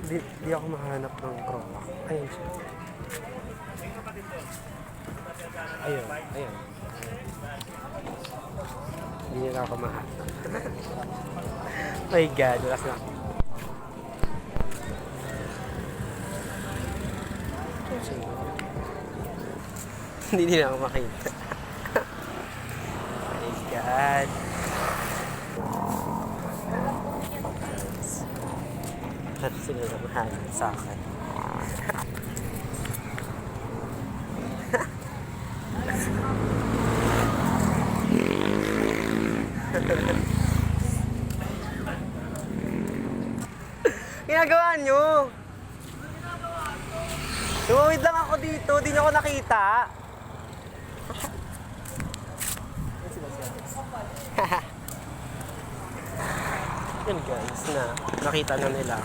Di ako mahanap ng croc. Ayun siya. Ayun, ayun. Hindi nila ako mahanap. My God, wala na. Hindi nila ako makita. My God. At sila na mahanap sa akin. Ginagawa nyo? Tumawid lang ako dito, di nyo ako nakita. Yun guys, nakita na nila.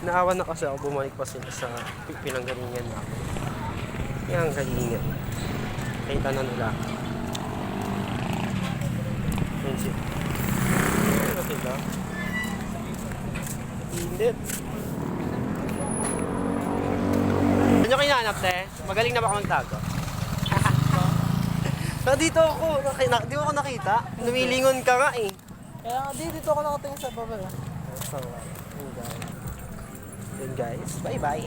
Naawa na kasi ako, bumalik pa sila sa pinanggalingan namin. Yan ang galingan. Nakita na nila. Yun siya. Ano sila? Init. Ano nyo kinahanap, te? Magaling na ba ako magtago? Dito ako. Di mo ako nakita. Lumilingon ka nga eh. Kaya nga dito ako nakatingin sa baba. So, yun guys. Bye-bye.